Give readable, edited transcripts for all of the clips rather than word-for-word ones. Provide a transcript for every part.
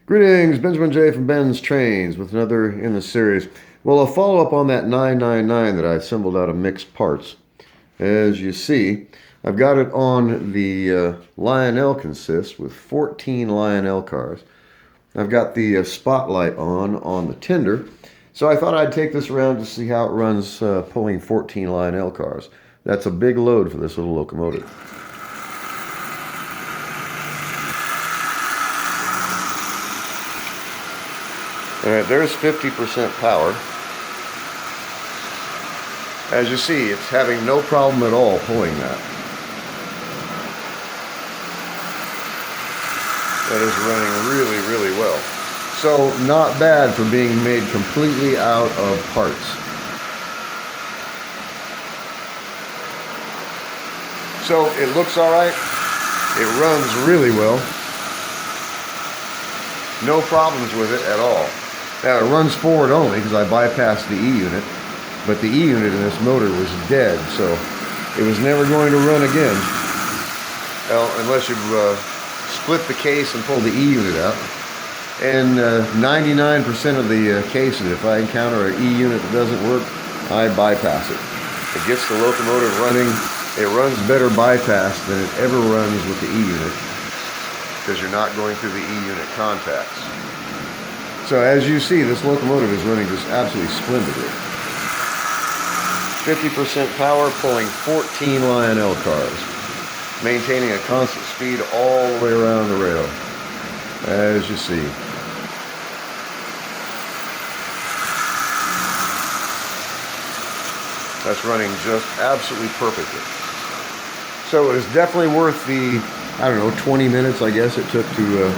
Greetings, Benjamin J from Ben's Trains with another in the series. Well, a follow-up on that 999 that I assembled out of mixed parts. As you see, I've got it on the Lionel consist with 14 Lionel cars. I've got the spotlight on the tender. So I thought I'd take this around to see how it runs pulling 14 Lionel cars. That's a big load for this little locomotive. Alright, there's 50% power. As you see, it's having no problem at all pulling that. That is running really, really well. So, not bad for being made completely out of parts. So, it looks alright. It runs really well. No problems with it at all. Now it runs forward only because I bypassed the E unit, but the E unit in this motor was dead, so it was never going to run again. Well, unless you split the case and pull the E unit out. And 99% of the cases, if I encounter an E unit that doesn't work, I bypass it. It gets the locomotive running. It runs better bypassed than it ever runs with the E unit, because you're not going through the E unit contacts. So as you see, this locomotive is running just absolutely splendidly. 50% power, pulling 14 Lionel cars, maintaining a constant speed all the way around the rail, as you see. That's running just absolutely perfectly. So it is definitely worth the, 20 minutes, I guess, it took to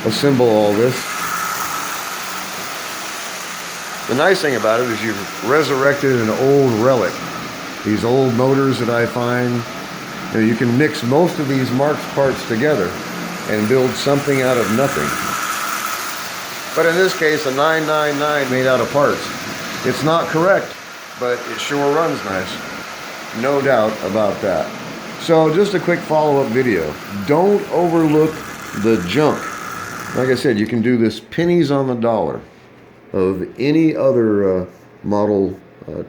assemble all this. The nice thing about it is you've resurrected an old relic. These old motors that I find, you can mix most of these Marx parts together and build something out of nothing. But in this case, a 999 made out of parts. It's not correct, but it sure runs nice. No doubt about that. So just a quick follow-up video. Don't overlook the junk. Like I said, you can do this pennies on the dollar of any other model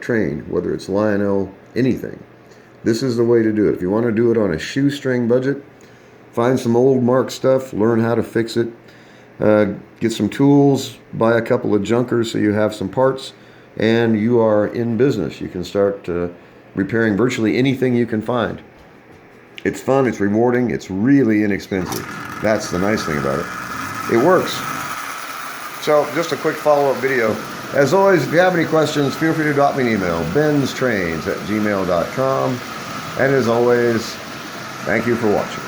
train, whether it's Lionel, anything. This is the way to do it. If you want to do it on a shoestring budget, find some old Marx stuff, learn how to fix it, get some tools, buy a couple of junkers so you have some parts, and you are in business. You can start repairing virtually anything you can find. It's fun, it's rewarding, it's really inexpensive. That's the nice thing about it. It works. So, just a quick follow-up video. As always, if you have any questions, feel free to drop me an email, BENZTRAINZ@gmail.com. And as always, thank you for watching.